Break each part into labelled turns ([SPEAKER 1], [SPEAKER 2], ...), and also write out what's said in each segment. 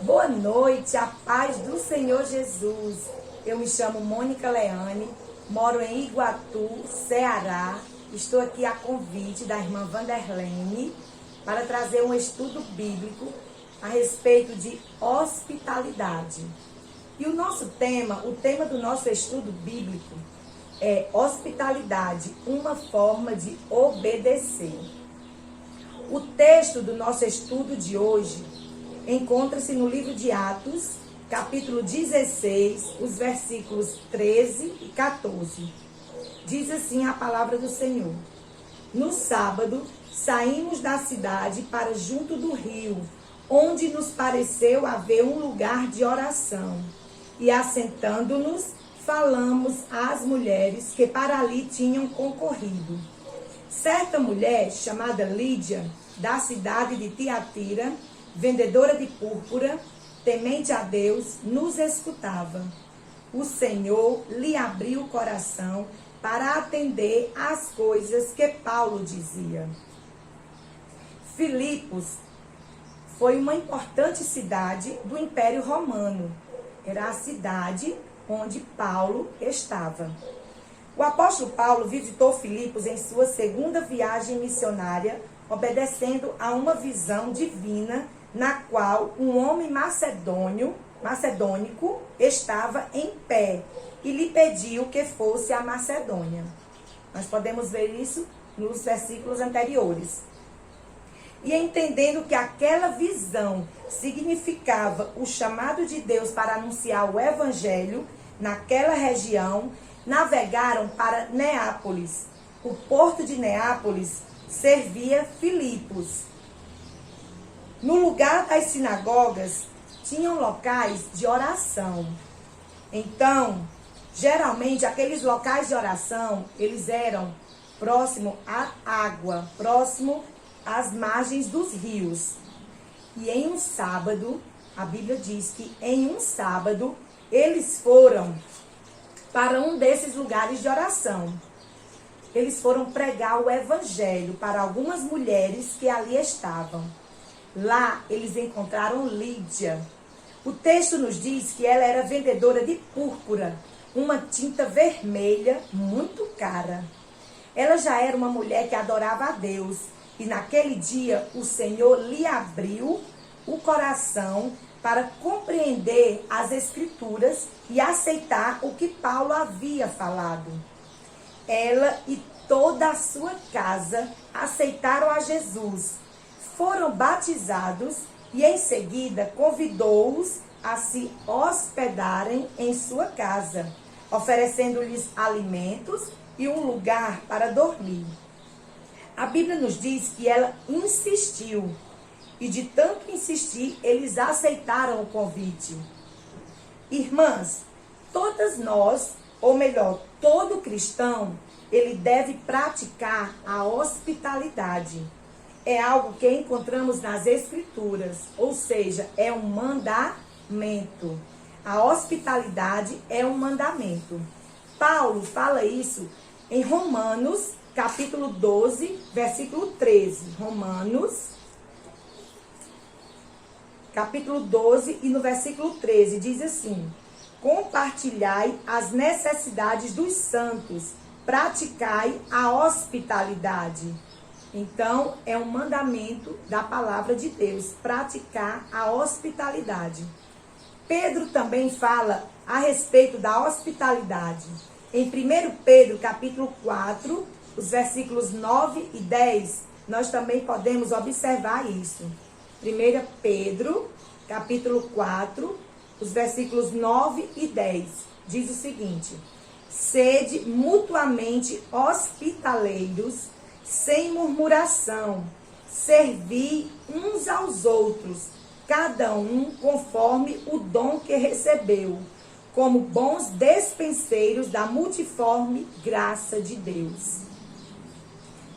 [SPEAKER 1] Boa noite, a paz do Senhor Jesus. Eu me chamo Mônica Leane, moro em Iguatu, Ceará. Estou aqui a convite da irmã Vanderlene para trazer um estudo bíblico a respeito de hospitalidade. E o tema do nosso estudo bíblico é hospitalidade, uma forma de obedecer. O texto do nosso estudo de hoje encontra-se no livro de Atos, capítulo 16, os versículos 13 e 14. Diz assim a palavra do Senhor: No sábado, saímos da cidade para junto do rio, onde nos pareceu haver um lugar de oração. E assentando-nos, falamos às mulheres que para ali tinham concorrido. Certa mulher, chamada Lídia, da cidade de Tiatira, vendedora de púrpura, temente a Deus, nos escutava. O Senhor lhe abriu o coração para atender às coisas que Paulo dizia. Filipos foi uma importante cidade do Império Romano. Era a cidade onde Paulo estava. O apóstolo Paulo visitou Filipos em sua segunda viagem missionária, obedecendo a uma visão divina na qual um homem macedônico estava em pé e lhe pediu que fosse à Macedônia. Nós podemos ver isso nos versículos anteriores. E entendendo que aquela visão significava o chamado de Deus para anunciar o evangelho naquela região, navegaram para Neápolis. O porto de Neápolis servia Filipos. No lugar das sinagogas, tinham locais de oração. Então, geralmente, aqueles locais de oração, eles eram próximo à água, próximo às margens dos rios. E em um sábado, a Bíblia diz que em um sábado, eles foram para um desses lugares de oração. Eles foram pregar o evangelho para algumas mulheres que ali estavam. Lá eles encontraram Lídia. O texto nos diz que ela era vendedora de púrpura, uma tinta vermelha muito cara. Ela já era uma mulher que adorava a Deus. E naquele dia o Senhor lhe abriu o coração para compreender as Escrituras e aceitar o que Paulo havia falado. Ela e toda a sua casa aceitaram a Jesus. Foram batizados e em seguida convidou-os a se hospedarem em sua casa, oferecendo-lhes alimentos e um lugar para dormir. A Bíblia nos diz que ela insistiu e de tanto insistir, eles aceitaram o convite. Irmãs, todas nós, ou melhor, todo cristão, ele deve praticar a hospitalidade. É algo que encontramos nas Escrituras, ou seja, é um mandamento. A hospitalidade é um mandamento. Paulo fala isso em Romanos, capítulo 12, versículo 13. Romanos, capítulo 12 e no versículo 13, diz assim: compartilhai as necessidades dos santos, praticai a hospitalidade. Então, é um mandamento da palavra de Deus, praticar a hospitalidade. Pedro também fala a respeito da hospitalidade. Em 1 Pedro, capítulo 4, os versículos 9 e 10, nós também podemos observar isso. 1 Pedro, capítulo 4, os versículos 9 e 10, diz o seguinte: sede mutuamente hospitaleiros, sem murmuração, servi uns aos outros, cada um conforme o dom que recebeu, como bons despenseiros da multiforme graça de Deus.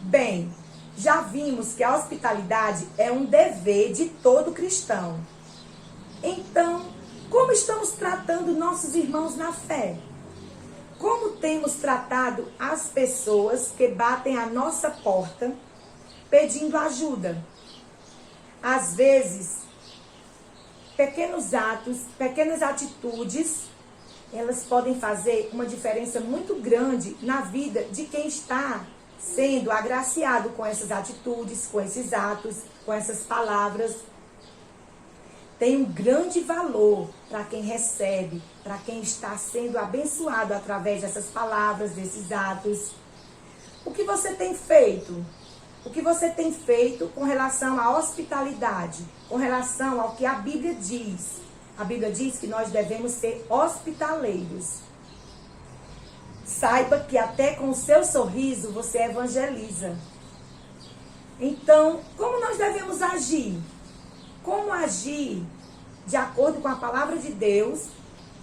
[SPEAKER 1] Bem, já vimos que a hospitalidade é um dever de todo cristão. Então, como estamos tratando nossos irmãos na fé? Como temos tratado as pessoas que batem à nossa porta pedindo ajuda? Às vezes, pequenos atos, pequenas atitudes, elas podem fazer uma diferença muito grande na vida de quem está sendo agraciado com essas atitudes, com esses atos, com essas palavras. Tem um grande valor para quem recebe, para quem está sendo abençoado através dessas palavras, desses atos. O que você tem feito? O que você tem feito com relação à hospitalidade, com relação ao que a Bíblia diz? A Bíblia diz que nós devemos ser hospitaleiros. Saiba que até com o seu sorriso você evangeliza. Então, como nós devemos agir? Como agir de acordo com a palavra de Deus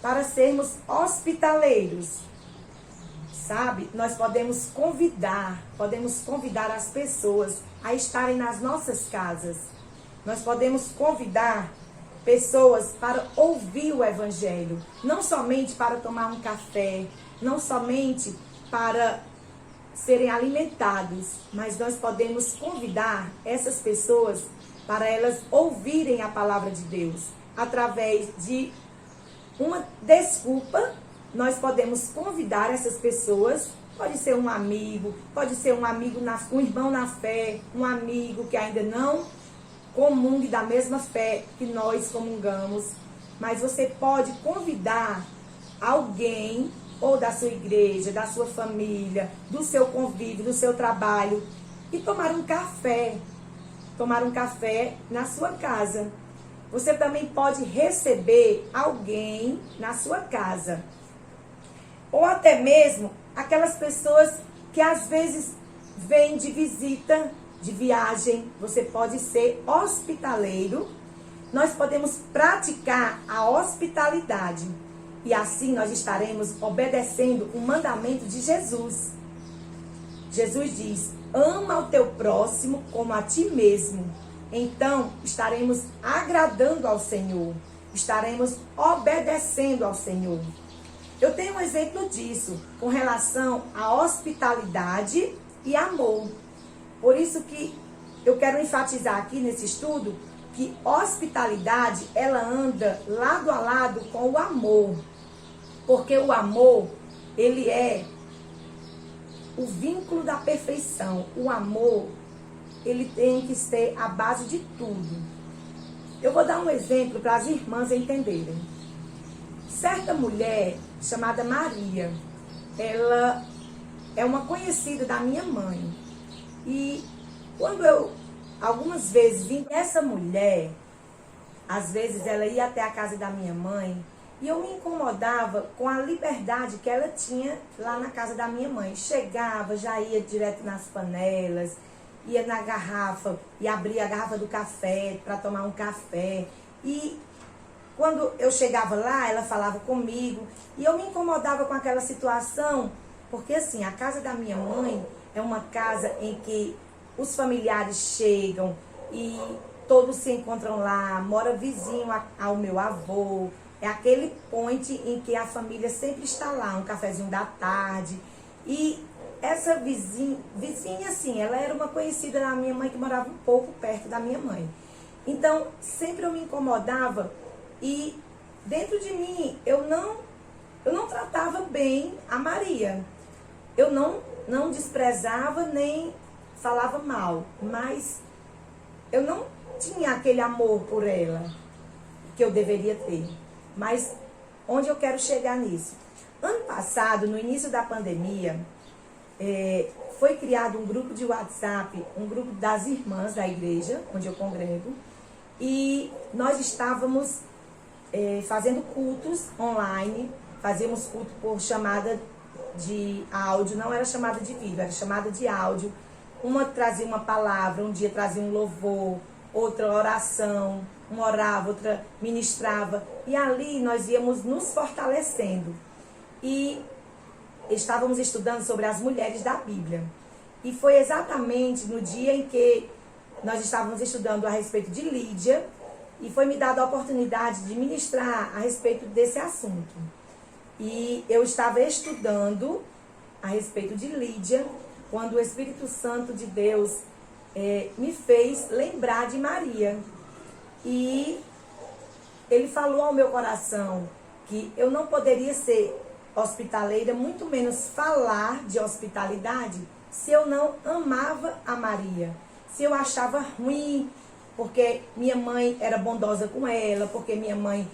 [SPEAKER 1] para sermos hospitaleiros? Sabe, nós podemos convidar as pessoas a estarem nas nossas casas. Nós podemos convidar pessoas para ouvir o Evangelho, não somente para tomar um café, não somente para serem alimentados, mas nós podemos convidar essas pessoas para elas ouvirem a palavra de Deus. Através de uma desculpa, nós podemos convidar essas pessoas. Pode ser um amigo, um irmão na fé, um amigo que ainda não comungue da mesma fé que nós comungamos. Mas você pode convidar alguém, ou da sua igreja, da sua família, do seu convívio, do seu trabalho, e tomar um café na sua casa. Você também pode receber alguém na sua casa. Ou até mesmo aquelas pessoas que às vezes vêm de visita, de viagem. Você pode ser hospitaleiro. Nós podemos praticar a hospitalidade. E assim nós estaremos obedecendo o mandamento de Jesus. Jesus diz: ama o teu próximo como a ti mesmo. Então, estaremos agradando ao Senhor. Estaremos obedecendo ao Senhor. Eu tenho um exemplo disso com relação à hospitalidade e amor. Por isso que eu quero enfatizar aqui nesse estudo que hospitalidade, ela anda lado a lado com o amor. Porque o amor, ele é o vínculo da perfeição. O amor, ele tem que ser a base de tudo. Eu vou dar um exemplo para as irmãs entenderem. Certa mulher chamada Maria, ela é uma conhecida da minha mãe. E quando eu, algumas vezes, vim com essa mulher, às vezes ela ia até a casa da minha mãe, e eu me incomodava com a liberdade que ela tinha lá na casa da minha mãe. Chegava, já ia direto nas panelas, ia na garrafa e abria a garrafa do café para tomar um café. E quando eu chegava lá, ela falava comigo e eu me incomodava com aquela situação, porque assim, a casa da minha mãe é uma casa em que os familiares chegam e todos se encontram lá, mora vizinho ao meu avô. É aquele point em que a família sempre está lá, um cafezinho da tarde. E essa vizinha assim, ela era uma conhecida da minha mãe que morava um pouco perto da minha mãe. Então, sempre eu me incomodava e dentro de mim eu não tratava bem a Maria. Eu não desprezava nem falava mal, mas eu não tinha aquele amor por ela que eu deveria ter. Mas onde eu quero chegar nisso? Ano passado, no início da pandemia, foi criado um grupo de WhatsApp, um grupo das irmãs da igreja, onde eu congrego, e nós estávamos fazendo cultos online, fazíamos culto por chamada de áudio, não era chamada de vídeo, era chamada de áudio. Uma trazia uma palavra, um dia trazia um louvor, outra oração, uma orava, outra ministrava. E ali nós íamos nos fortalecendo. E estávamos estudando sobre as mulheres da Bíblia. E foi exatamente no dia em que nós estávamos estudando a respeito de Lídia, e foi me dada a oportunidade de ministrar a respeito desse assunto. E eu estava estudando a respeito de Lídia, quando o Espírito Santo de Deus me fez lembrar de Maria. E ele falou ao meu coração que eu não poderia ser hospitaleira, muito menos falar de hospitalidade, se eu não amava a Maria, se eu achava ruim, porque minha mãe era bondosa com ela, porque minha mãe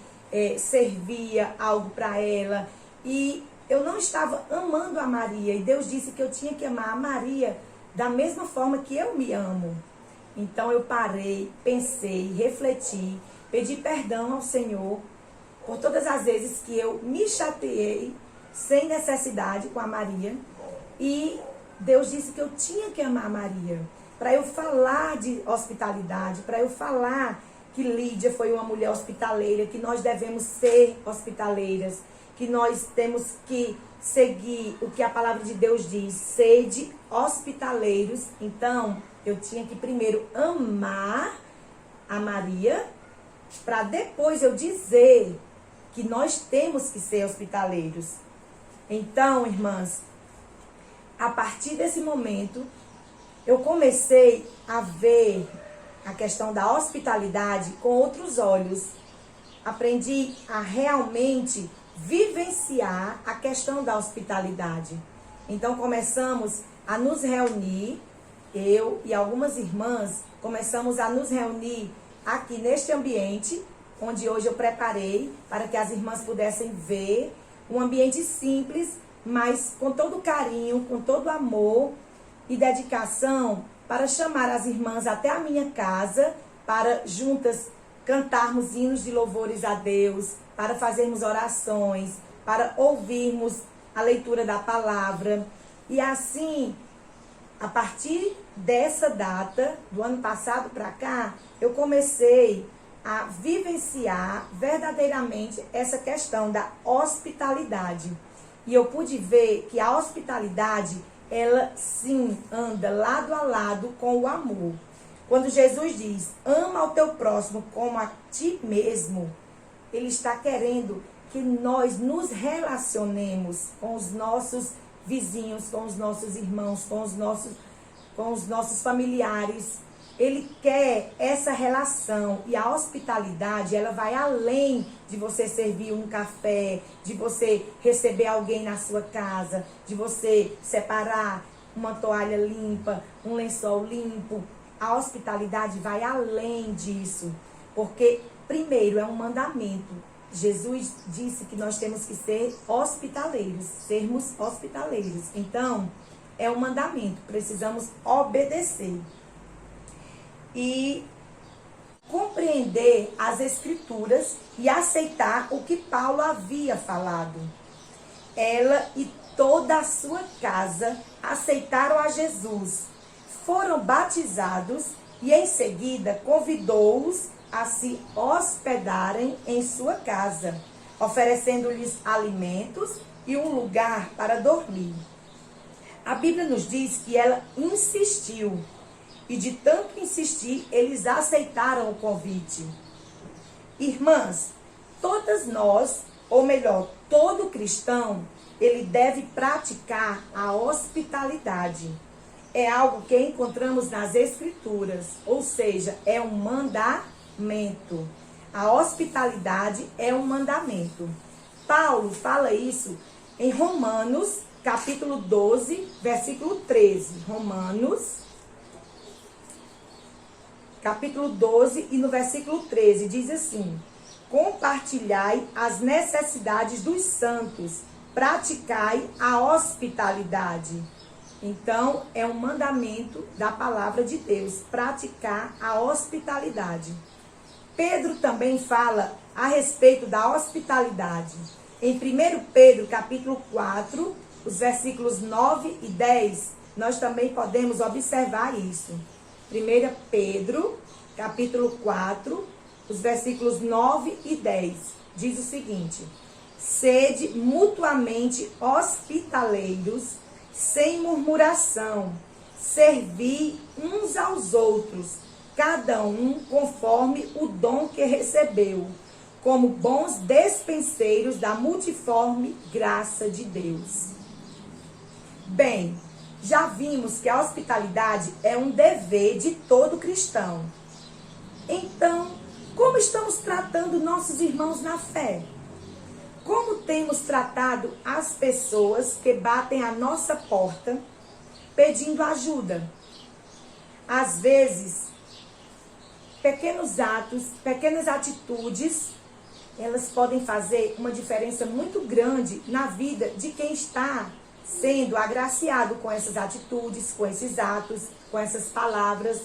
[SPEAKER 1] servia algo para ela, e eu não estava amando a Maria, e Deus disse que eu tinha que amar a Maria da mesma forma que eu me amo. Então eu parei, pensei, refleti, pedi perdão ao Senhor por todas as vezes que eu me chateei sem necessidade com a Maria, e Deus disse que eu tinha que amar a Maria, para eu falar de hospitalidade, para eu falar que Lídia foi uma mulher hospitaleira, que nós devemos ser hospitaleiras, que nós temos que seguir o que a palavra de Deus diz, sede hospitaleiros. Então, eu tinha que primeiro amar a Maria, para depois eu dizer que nós temos que ser hospitaleiros. Então, irmãs, a partir desse momento, eu comecei a ver a questão da hospitalidade com outros olhos. Aprendi a realmente vivenciar a questão da hospitalidade. Então, começamos a nos reunir, eu e algumas irmãs, começamos a nos reunir aqui neste ambiente, onde hoje eu preparei para que as irmãs pudessem ver, um ambiente simples, mas com todo carinho, com todo amor e dedicação, para chamar as irmãs até a minha casa, para juntas cantarmos hinos de louvores a Deus, para fazermos orações, para ouvirmos a leitura da palavra. E assim, a partir dessa data, do ano passado para cá, eu comecei a vivenciar verdadeiramente essa questão da hospitalidade. E eu pude ver que a hospitalidade, ela sim anda lado a lado com o amor. Quando Jesus diz, ama ao teu próximo como a ti mesmo, ele está querendo que nós nos relacionemos com os nossos vizinhos, com os nossos irmãos, com os nossos familiares. Ele quer essa relação, e a hospitalidade, ela vai além de você servir um café, de você receber alguém na sua casa, de você separar uma toalha limpa, um lençol limpo. A hospitalidade vai além disso, porque primeiro é um mandamento. Jesus disse que nós temos que ser hospitaleiros, sermos hospitaleiros. Então, é um mandamento, precisamos obedecer. E compreender as escrituras e aceitar o que Paulo havia falado. Ela e toda a sua casa aceitaram a Jesus, foram batizados e em seguida convidou-os a se hospedarem em sua casa, oferecendo-lhes alimentos e um lugar para dormir. A Bíblia nos diz que ela insistiu. E de tanto insistir, eles aceitaram o convite. Irmãs, todas nós, ou melhor, todo cristão, ele deve praticar a hospitalidade. É algo que encontramos nas Escrituras, ou seja, é um mandamento. A hospitalidade é um mandamento. Paulo fala isso em Romanos, capítulo 12, versículo 13. Romanos, capítulo 12 e no versículo 13, diz assim: compartilhai as necessidades dos santos, praticai a hospitalidade. Então, é um mandamento da palavra de Deus, praticar a hospitalidade. Pedro também fala a respeito da hospitalidade. Em 1 Pedro, capítulo 4, os versículos 9 e 10, nós também podemos observar isso. 1 Pedro, capítulo 4, os versículos 9 e 10, diz o seguinte: sede mutuamente hospitaleiros, sem murmuração, servi uns aos outros, cada um conforme o dom que recebeu, como bons despenseiros da multiforme graça de Deus. Bem, já vimos que a hospitalidade é um dever de todo cristão. Então, como estamos tratando nossos irmãos na fé? Como temos tratado as pessoas que batem à nossa porta pedindo ajuda? Às vezes, pequenos atos, pequenas atitudes, elas podem fazer uma diferença muito grande na vida de quem está sendo agraciado com essas atitudes, com esses atos, com essas palavras.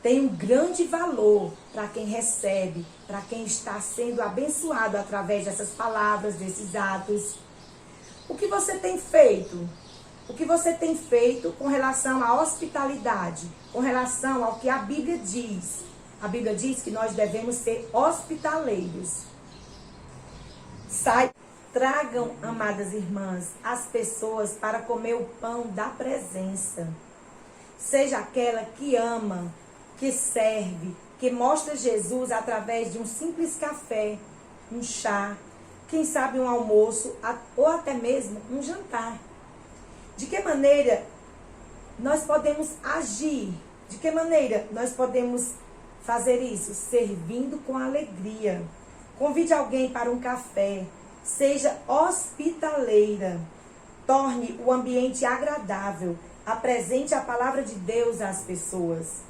[SPEAKER 1] Tem um grande valor para quem recebe, para quem está sendo abençoado através dessas palavras, desses atos. O que você tem feito? O que você tem feito com relação à hospitalidade, com relação ao que a Bíblia diz? A Bíblia diz que nós devemos ser hospitaleiros. Tragam, amadas irmãs, as pessoas para comer o pão da presença. Seja aquela que ama, que serve, que mostra Jesus através de um simples café, um chá, quem sabe um almoço ou até mesmo um jantar. De que maneira nós podemos agir? De que maneira nós podemos fazer isso? Servindo com alegria. Convide alguém para um café. Seja hospitaleira. Torne o ambiente agradável. Apresente a palavra de Deus às pessoas.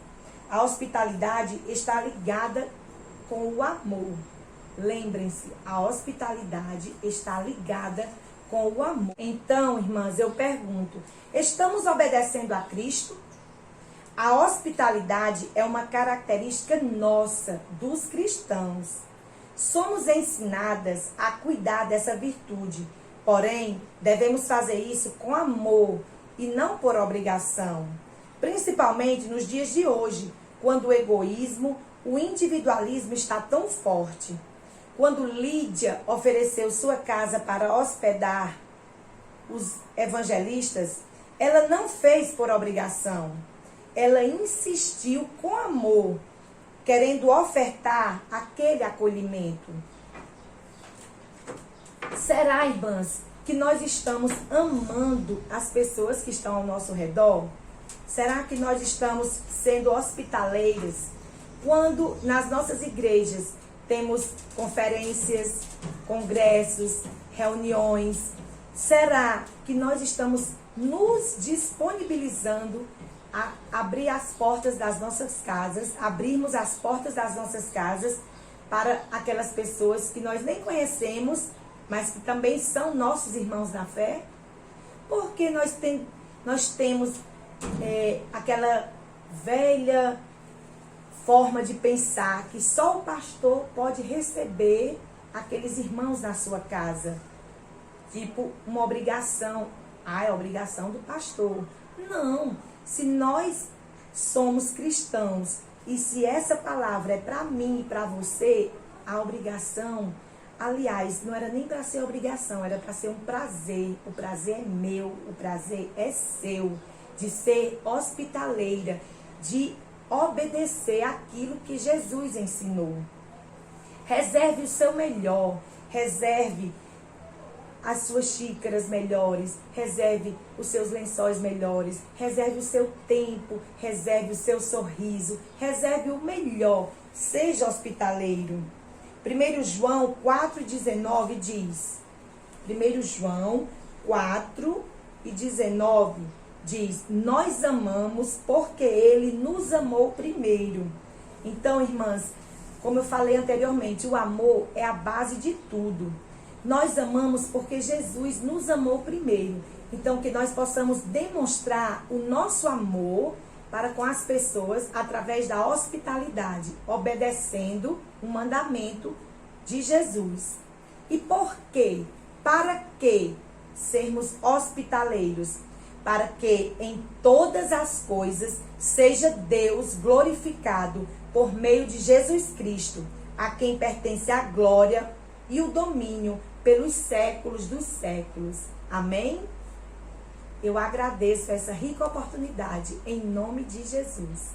[SPEAKER 1] A hospitalidade está ligada com o amor. Lembrem-se, a hospitalidade está ligada com o amor. Então, irmãs, eu pergunto, estamos obedecendo a Cristo? A hospitalidade é uma característica nossa, dos cristãos. Somos ensinadas a cuidar dessa virtude, porém, devemos fazer isso com amor e não por obrigação. Principalmente nos dias de hoje, quando o egoísmo, o individualismo está tão forte. Quando Lídia ofereceu sua casa para hospedar os evangelistas, ela não fez por obrigação. Ela insistiu com amor, querendo ofertar aquele acolhimento. Será, irmãs, que nós estamos amando as pessoas que estão ao nosso redor? Será que nós estamos sendo hospitaleiros quando nas nossas igrejas temos conferências, congressos, reuniões? Será que nós estamos nos disponibilizando a abrir as portas das nossas casas, abrirmos as portas das nossas casas para aquelas pessoas que nós nem conhecemos, mas que também são nossos irmãos na fé? Porque nós temos aquela velha forma de pensar que só o pastor pode receber aqueles irmãos na sua casa. Tipo, uma obrigação. É obrigação do pastor. Não. Se nós somos cristãos e se essa palavra é para mim e para você, a obrigação, aliás, não era nem para ser obrigação, era para ser um prazer. O prazer é meu, o prazer é seu. De ser hospitaleira, de obedecer aquilo que Jesus ensinou. Reserve o seu melhor, reserve as suas xícaras melhores, reserve os seus lençóis melhores, reserve o seu tempo, reserve o seu sorriso, reserve o melhor, seja hospitaleiro. 1 João 4,19 diz, 1 João 4,19 diz, nós amamos porque Ele nos amou primeiro. Então, irmãs, como eu falei anteriormente, o amor é a base de tudo. Nós amamos porque Jesus nos amou primeiro. Então, que nós possamos demonstrar o nosso amor para com as pessoas através da hospitalidade, obedecendo o mandamento de Jesus. E por quê? Para que sermos hospitaleiros? Para que em todas as coisas seja Deus glorificado por meio de Jesus Cristo, a quem pertence a glória e o domínio pelos séculos dos séculos. Amém? Eu agradeço essa rica oportunidade em nome de Jesus.